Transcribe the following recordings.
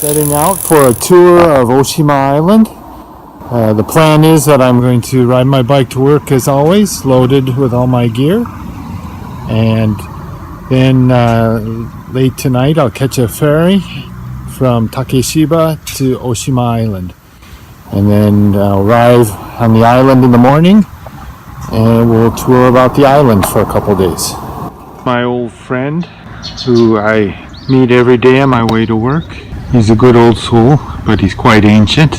Setting out for a tour of Oshima Island. The plan is that I'm going to ride my bike to work as always, loaded with all my gear. And then late tonight I'll catch a ferry from Takeshiba to Oshima Island. And then I'll arrive on the island in the morning and we'll tour about the island for a couple days. My old friend who I meet every day on my way to work. He's a good old soul, but he's quite ancient.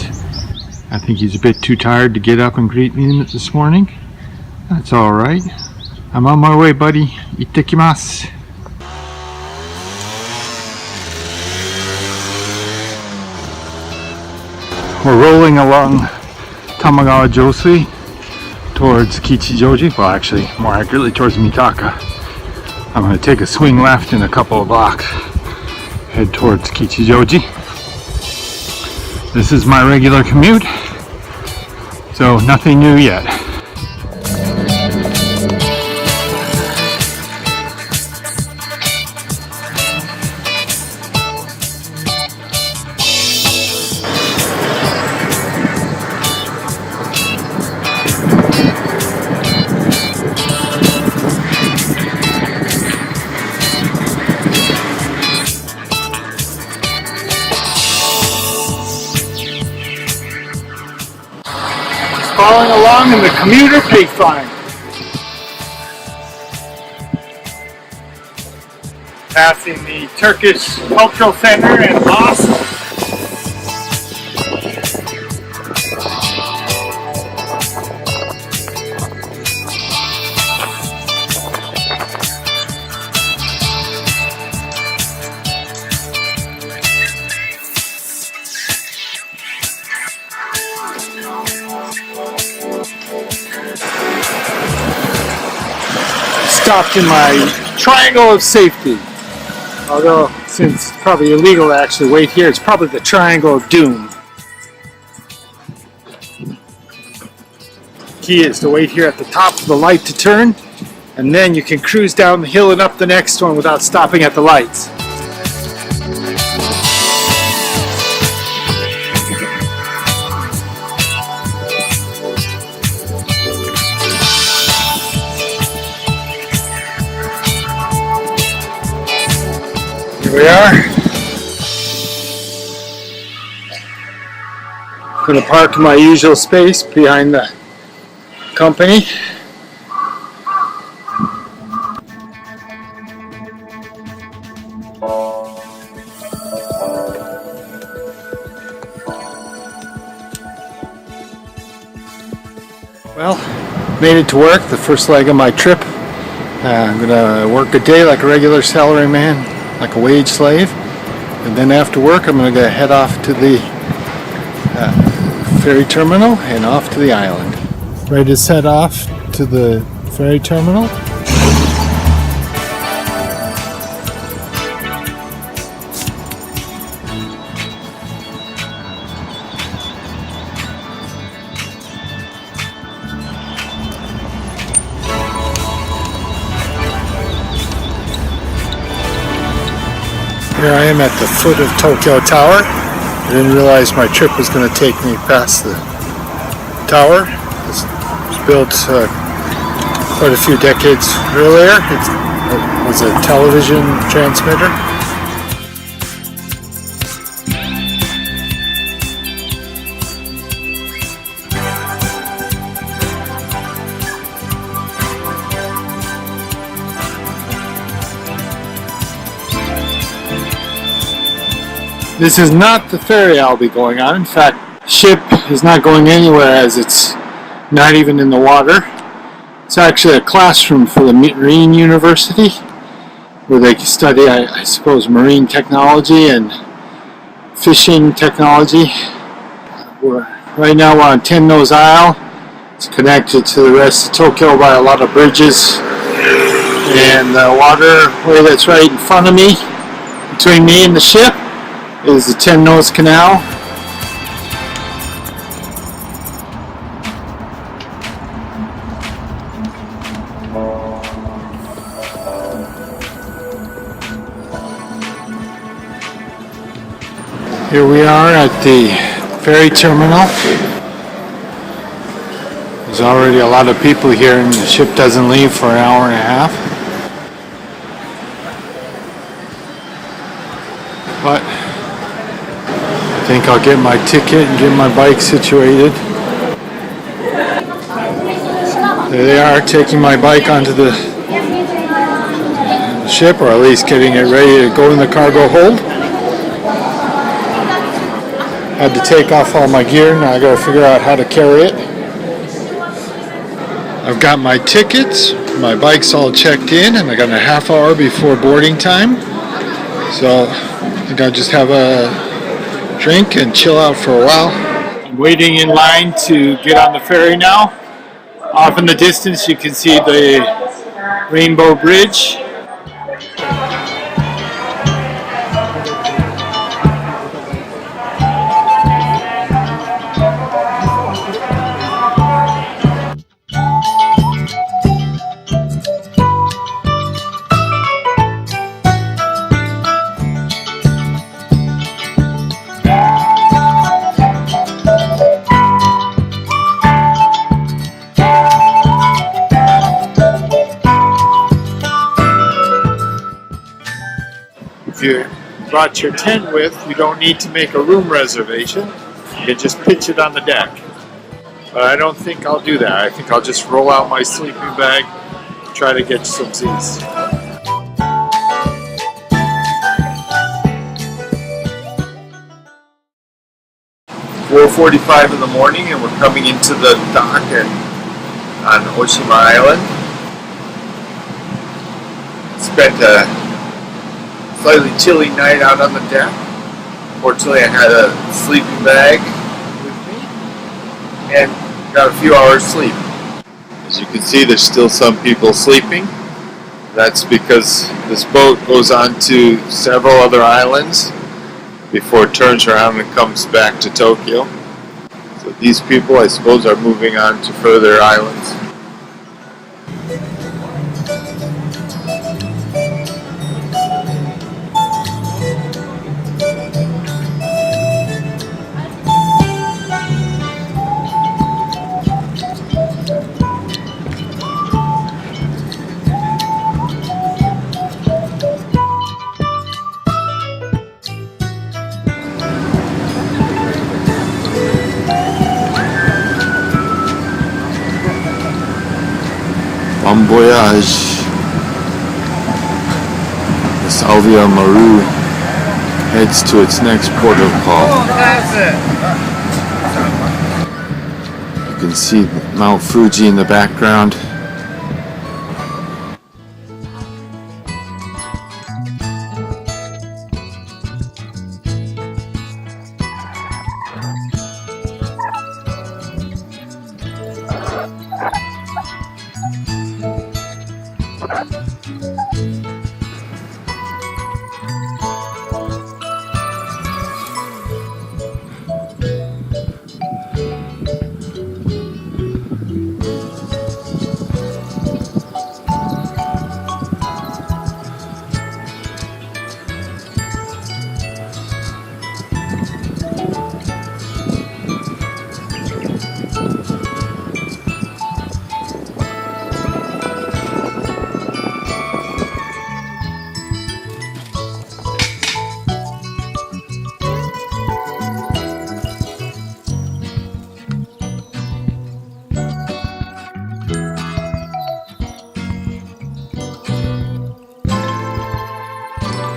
I think he's a bit too tired to get up and greet me this morning. That's alright. I'm on my way, buddy. Ittekimasu. We're rolling along Tamagawa Josui towards Kichijoji. Well, actually, more accurately, towards Mitaka. I'm going to take a swing left in a couple of blocks. Head towards Kichijoji. This is my regular commute, so nothing new yet. Following along in the commuter pig farm. Passing the Turkish Cultural Center and mosque. Stopped in my triangle of safety. Although, since it's probably illegal to actually wait here, it's probably the triangle of doom. Key is to wait here at the top of the light to turn, and then you can cruise down the hill and up the next one without stopping at the lights. Here we are. I'm going to park in my usual space behind the company. Well, made it to work, the first leg of my trip. I'm going to work a day like a regular salary man, like a wage slave, and then after work I'm going to head off to the ferry terminal and off to the island. Ready to set off to the ferry terminal. Here I am at the foot of Tokyo Tower. I didn't realize my trip was going to take me past the tower. It was built quite a few decades earlier. It was a television transmitter. This is not the ferry I'll be going on. In fact, the ship is not going anywhere as it's not even in the water. It's actually a classroom for the Marine University where they study, I suppose, marine technology and fishing technology. Right now we're on Ten Nose Isle. It's connected to the rest of Tokyo by a lot of bridges. And the waterway that's right in front of me, between me and the ship, is the Ten Nose Canal. Here we are at the ferry terminal. There's already a lot of people here and the ship doesn't leave for an hour and a half. But I think I'll get my ticket and get my bike situated. There they are, taking my bike onto the ship, or at least getting it ready to go in the cargo hold. Had to take off all my gear, now I gotta figure out how to carry it. I've got my tickets, my bike's all checked in, and I got a half hour before boarding time. So I think I'll just have a drink and chill out for a while. I'm waiting in line to get on the ferry now. Off in the distance you can see the Rainbow Bridge. If you brought your tent with, you don't need to make a room reservation. You can just pitch it on the deck. But I don't think I'll do that. I think I'll just roll out my sleeping bag, try to get some seats. 4:45 in the morning, and we're coming into the dock on Oshima Island. Spent a slightly chilly night out on the deck. Fortunately, I had a sleeping bag with me and got a few hours sleep. As you can see, there's still some people sleeping. That's because this boat goes on to several other islands before it turns around and comes back to Tokyo. So these people, I suppose, are moving on to further islands. Bon voyage. The Salvia Maru heads to its next port of call. You can see Mount Fuji in the background.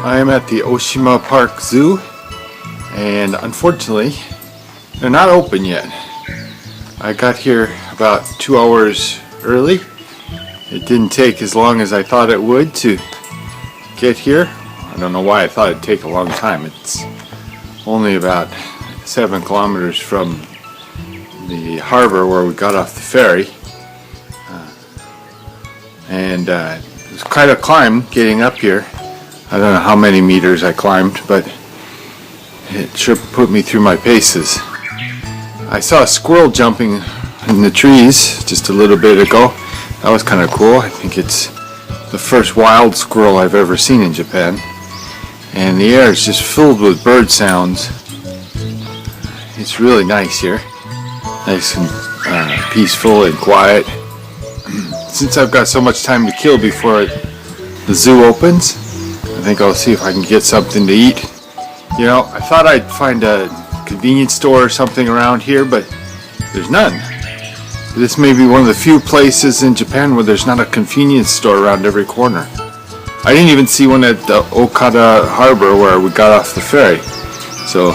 I am at the Oshima Park Zoo, and unfortunately they're not open yet. I got here about 2 hours early. It didn't take as long as I thought it would to get here. I don't know why I thought it'd take a long time. It's only about 7 kilometers from the harbor where we got off the ferry. And it was quite a climb getting up here. I don't know how many meters I climbed, but it sure put me through my paces. I saw a squirrel jumping in the trees just a little bit ago. That was kind of cool. I think it's the first wild squirrel I've ever seen in Japan. And the air is just filled with bird sounds. It's really nice here. Nice and peaceful and quiet. Since I've got so much time to kill before the zoo opens, I think I'll see if I can get something to eat. You know, I thought I'd find a convenience store or something around here, but there's none. This may be one of the few places in Japan where there's not a convenience store around every corner. I didn't even see one at the Okada Harbor where we got off the ferry. So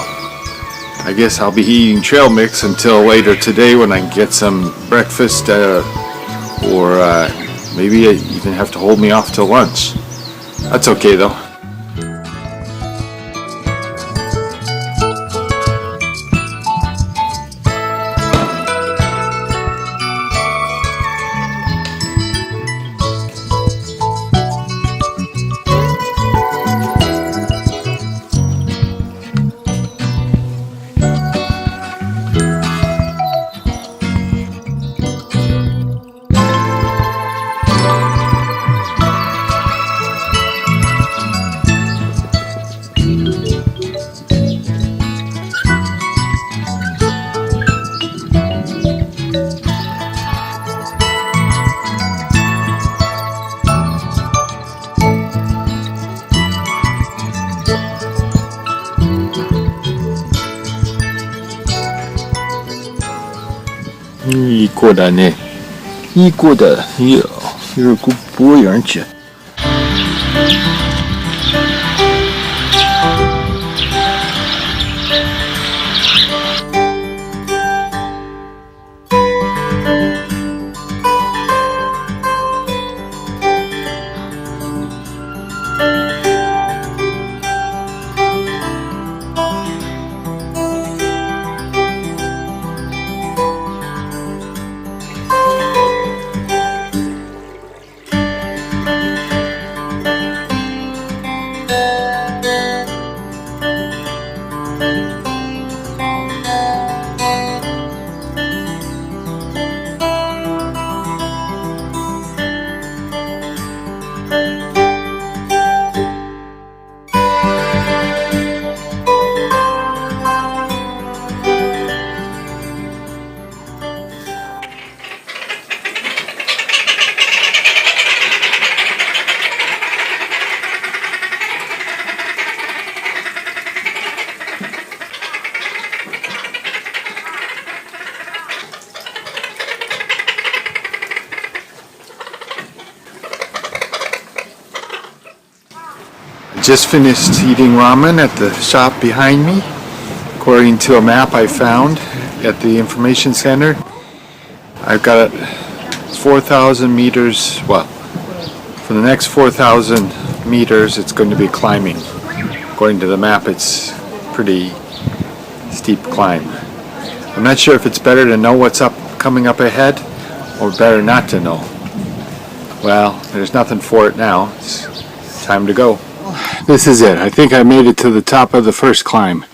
I guess I'll be eating trail mix until later today when I can get some breakfast, or maybe I even have to hold me off till lunch. That's okay though.いい子だね。いい子だ。いや、you're a good boy, aren't you? Just finished eating ramen at the shop behind me. According to a map I found at the information center, I've got 4,000 meters, well, for the next 4,000 meters it's going to be climbing. According to the map, it's pretty steep climb. I'm not sure if it's better to know what's coming up ahead or better not to know. Well, there's nothing for it now. It's time to go. This is it. I think I made it to the top of the first climb.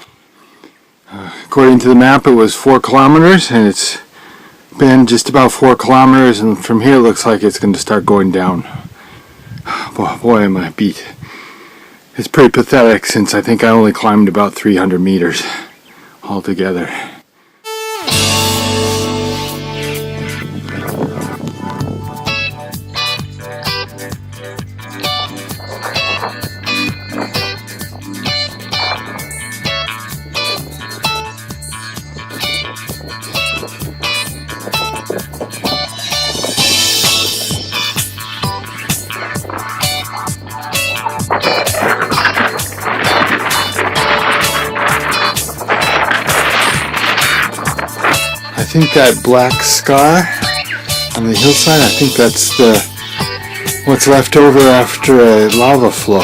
According to the map, it was 4 kilometers, and it's been just about 4 kilometers, and from here it looks like it's going to start going down. Boy, am I beat. It's pretty pathetic since I think I only climbed about 300 meters altogether. I think that black scar on the hillside, I think that's what's left over after a lava flow.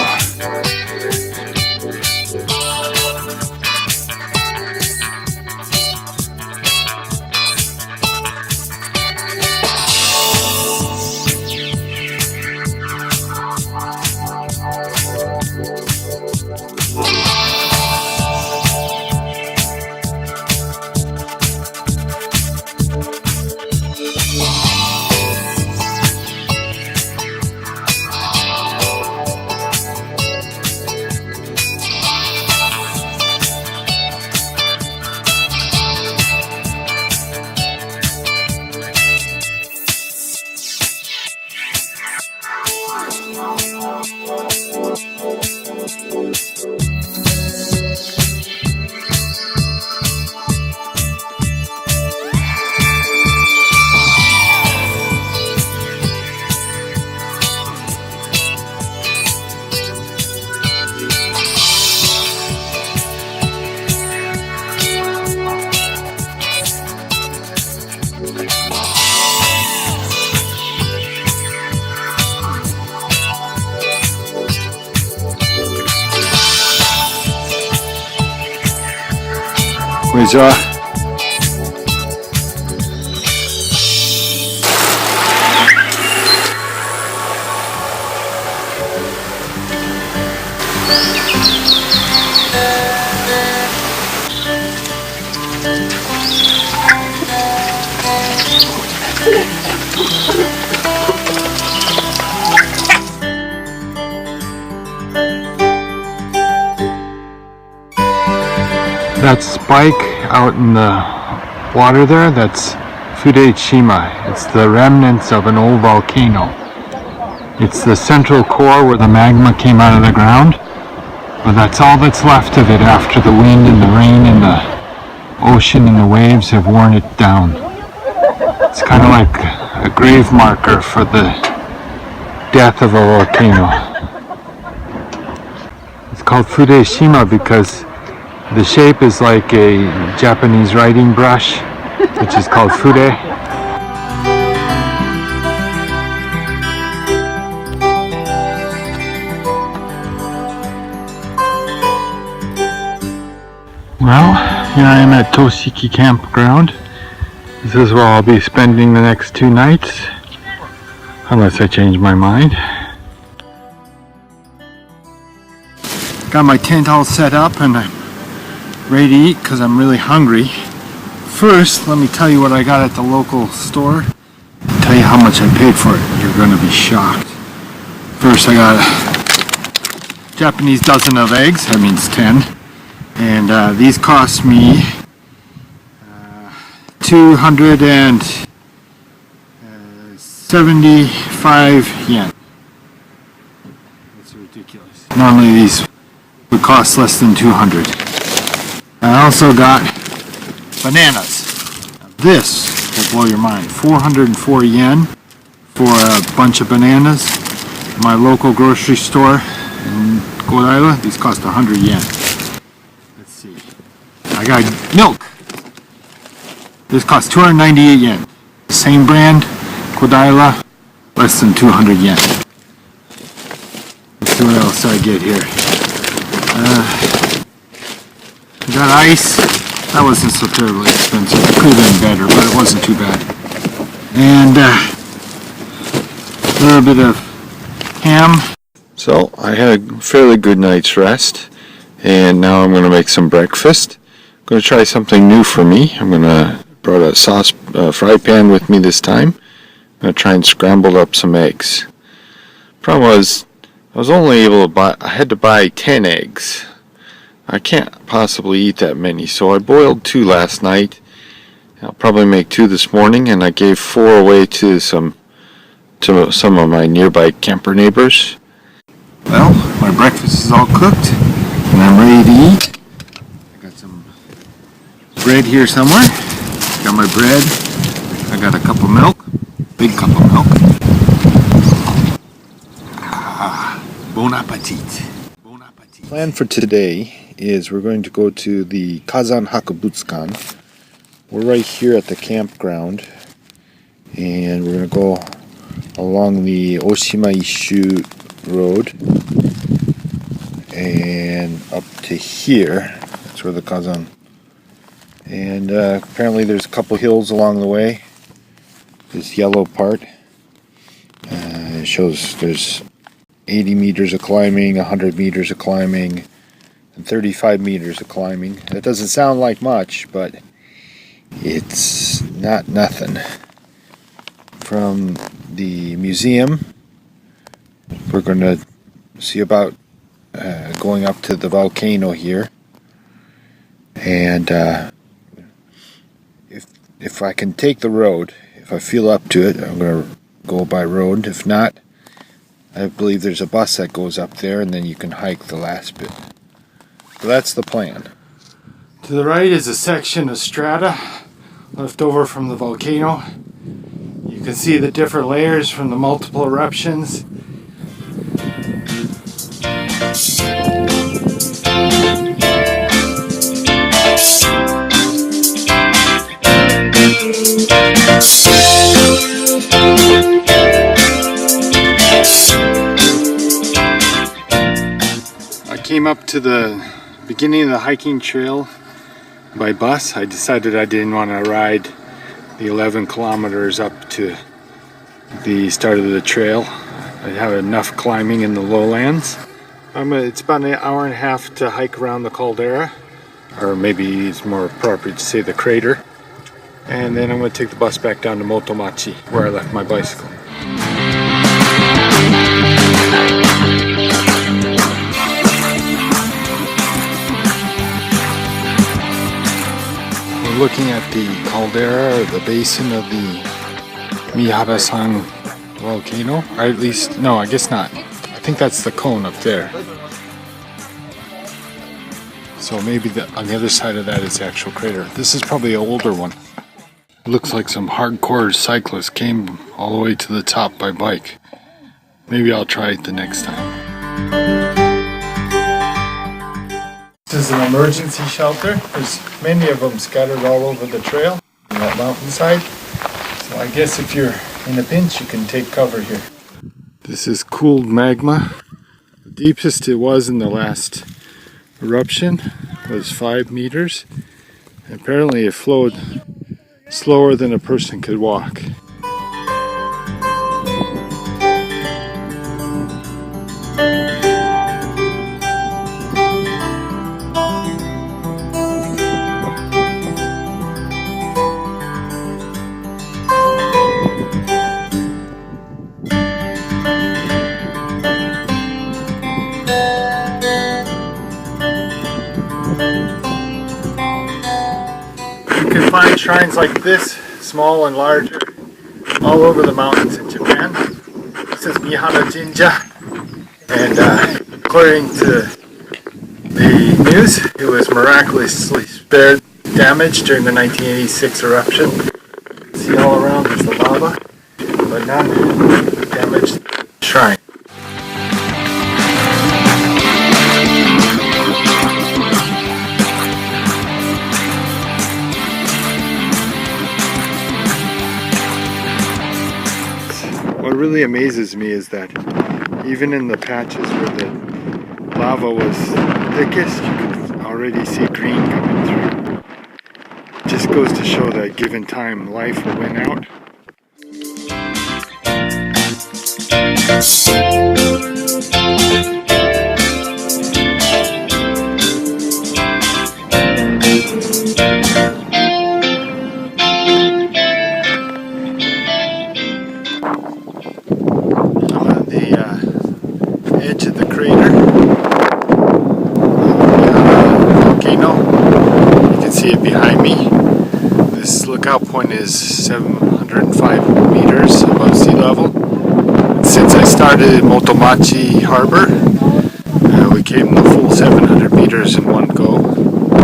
こんにちは。That spike out in the water there, that's Oshima. It's the remnants of an old volcano. It's the central core where the magma came out of the ground, but that's all that's left of it after the wind and the rain and the ocean and the waves have worn it down. It's kind of like a grave marker for the death of a volcano. It's called Oshima because the shape is like a Japanese writing brush, which is called fude. Well, here I am at Toshiki Campground. This is where I'll be spending the next 2 nights, unless I change my mind. Got my tent all set up and I'm ready to eat because I'm really hungry. First, let me tell you what I got at the local store. Tell you how much I paid for it. You're going to be shocked. First, I got a Japanese dozen of eggs. That means 10. And these cost me 275 yen. That's ridiculous. Normally these would cost less than 200. I also got bananas. Now this will blow your mind. 404 yen for a bunch of bananas. My local grocery store in Kodaira, these cost 100 yen. Let's see. I got milk. This costs 298 yen. Same brand, Kodaira, less than 200 yen. Let's see what else I get here. I got ice. That wasn't so terribly expensive. It could have been better, but it wasn't too bad. And a little bit of ham. So I had a fairly good night's rest, and now I'm going to make some breakfast. I'm going to try something new for me. I'm going to brought a sauce fry pan with me this time. I'm going to try and scramble up some eggs. Problem was, I was only able to I had to buy 10 eggs. I can't possibly eat that many, so I boiled 2 last night. I'll probably make 2 this morning, and I gave 4 away to some of my nearby camper neighbors. Well, my breakfast is all cooked, and I'm ready to eat. I got some bread here somewhere. Got my bread. I got a cup of milk, big cup of milk. Bon appetit. Bon appetit. Plan for today is we're going to go to the Kazan Hakabutsukan. We're right here at the campground, and we're going to go along the Oshima Island road and up to here. That's where the Kazan. And apparently there's a couple hills along the way. This yellow part it shows there's 80 meters of climbing, 100 meters of climbing, and 35 meters of climbing. That doesn't sound like much, but it's not nothing. From the museum, we're going to see about going up to the volcano here. And if I can take the road, if I feel up to it, I'm going to go by road. If not, I believe there's a bus that goes up there, and then you can hike the last bit. So that's the plan. To the right is a section of strata left over from the volcano. You can see the different layers from the multiple eruptions. I came up to the beginning of the hiking trail by bus. I decided I didn't want to ride the 11 kilometers up to the start of the trail. I have enough climbing in the lowlands. It's about an hour and a half to hike around the caldera, or maybe it's more appropriate to say the crater. And then I'm going to take the bus back down to Motomachi, where I left my bicycle. We're looking at the caldera, or the basin of the Mihara-san volcano. Or at least, no, I guess not. I think that's the cone up there. So maybe on the other side of that is the actual crater. This is probably an older one. It looks like some hardcore cyclists came all the way to the top by bike. Maybe I'll try it the next time. This is an emergency shelter. There's many of them scattered all over the trail on that mountainside. So I guess if you're in a pinch, you can take cover here. This is cooled magma. The deepest it was in the last eruption was 5 meters. Apparently it flowed slower than a person could walk. You can find shrines like this, small and larger, all over the mountains in Japan. This is Mihara Jinja, and according to the news, it was miraculously spared damage during the 1986 eruption. See all around is the lava, but none damaged the shrine. What really amazes me is that even in the patches where the lava was thickest, you could already see green coming through. It just goes to show that given time, life will win out. Edge of the crater, volcano. You can see it behind me. This lookout point is 705 meters above sea level. And since I started in Motomachi Harbor, we came the full 700 meters in one go,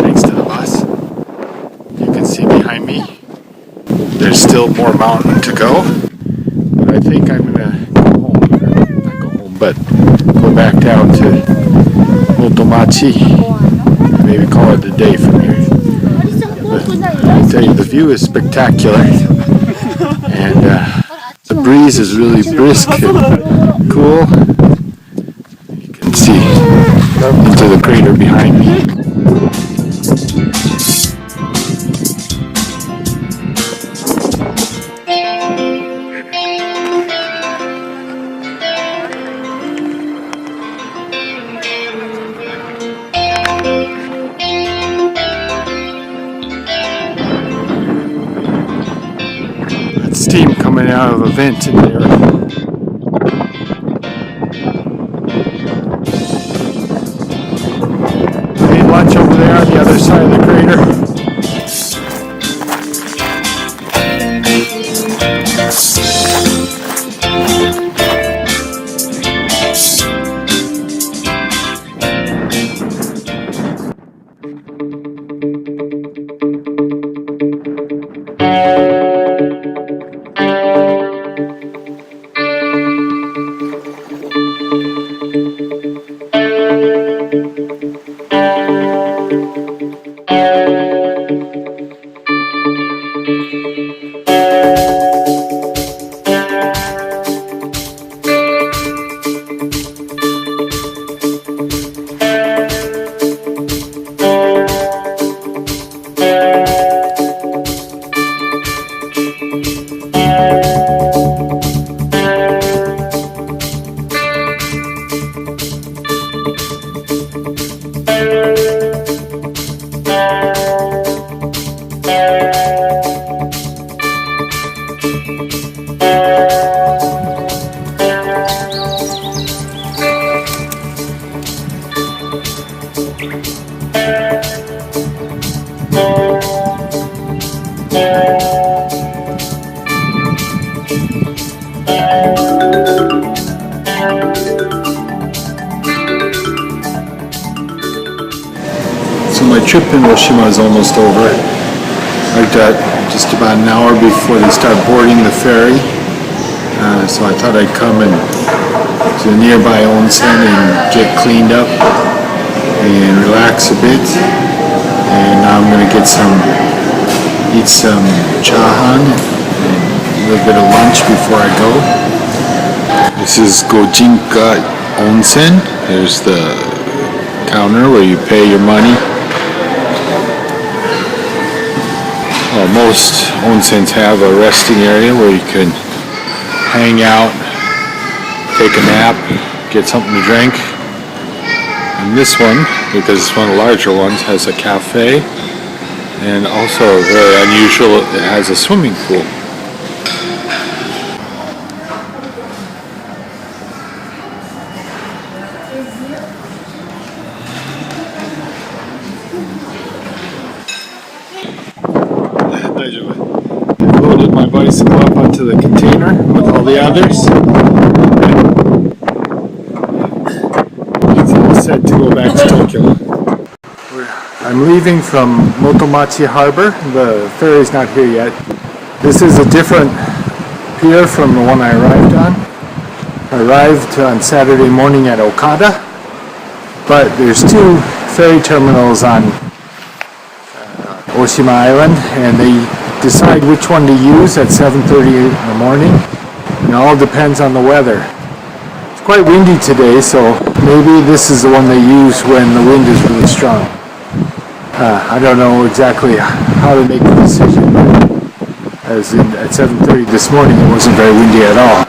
thanks to the bus. You can see behind me, there's still more mountain to go, but I think I'm gonna but go back down to Motomachi, maybe call it a day from here. But I'll tell you, the view is spectacular, and the breeze is really brisk and cool. You can see into the crater behind me. Steam coming out of a vent in there. I ate lunch over there on the other side of the crater. So my trip in Oshima is almost over. I've got just about an hour before they start boarding the ferry. So I thought I'd come and to the nearby onsen and get cleaned up and relax a bit. And now I'm going to eat some chahan and a little bit of lunch before I go. This is Gojinka Onsen. There's the counter where you pay your money. Well, most onsens have a resting area where you can hang out, take a nap, get something to drink. And this one, because it's one of the larger ones, has a cafe, and also very unusual, it has a swimming pool. I loaded my bicycle up onto the container with all the others. It's all set to go back to Tokyo. I'm leaving from Motomachi Harbor. The ferry's not here yet. This is a different pier from the one I arrived on. I arrived on Saturday morning at Okada, but there's two ferry terminals on Oshima Island, and they decide which one to use at 7:30 in the morning, and it all depends on the weather. It's quite windy today, so maybe this is the one they use when the wind is really strong. I don't know exactly how to make the decision, as in at 7:30 this morning it wasn't very windy at all.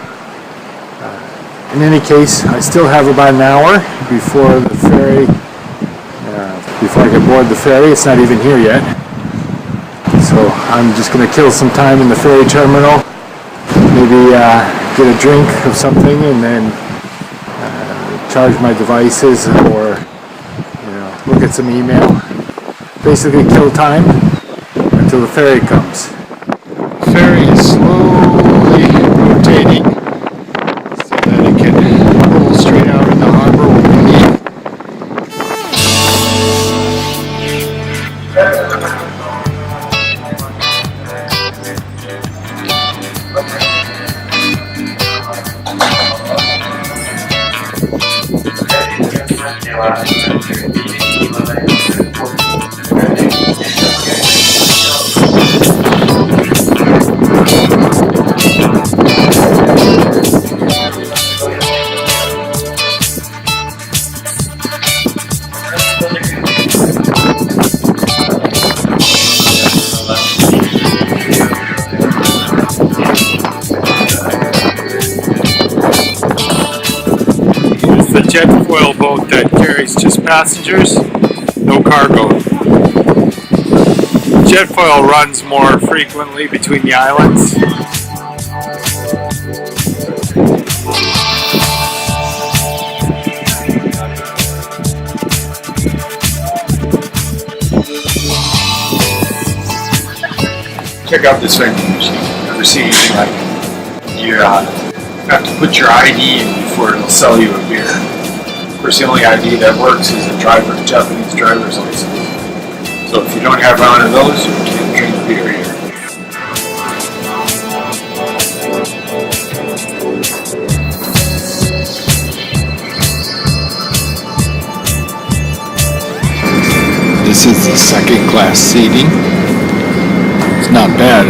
In any case, I still have about an hour before the ferry, before I can board the ferry. It's not even here yet. So I'm just going to kill some time in the ferry terminal, maybe get a drink of something, and then charge my devices, or look at some email. Basically kill time until the ferry comes. The ferry is slowly rotating so that it can pull straight out in the harbor when we leave. The jet foil boat that carries just passengers, no cargo. Jet foil runs more frequently between the islands. Check out this vending machine. Never seen anything like it. You have to put your ID in before it'll sell you a beer. Of course, the only ID that works is a Japanese driver's license. So if you don't have one of those, you can't drink beer here. This is the second class seating. It's not bad.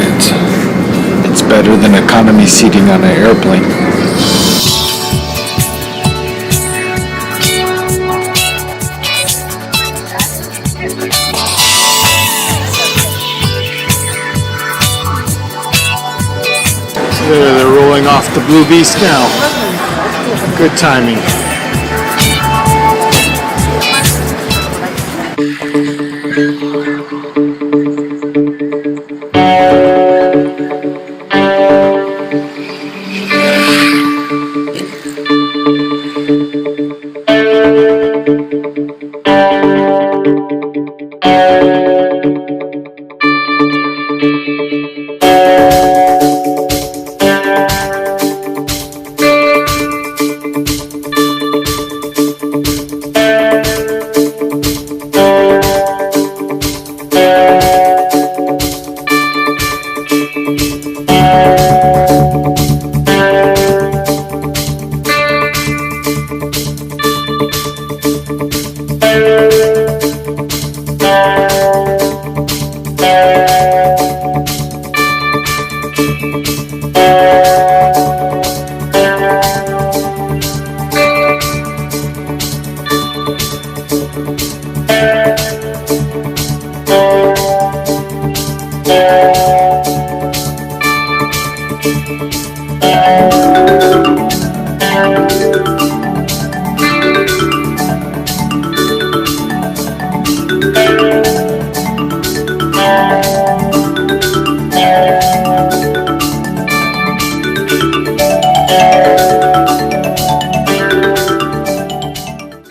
It's better than economy seating on an airplane. They're rolling off the Blue Beast now. Good timing.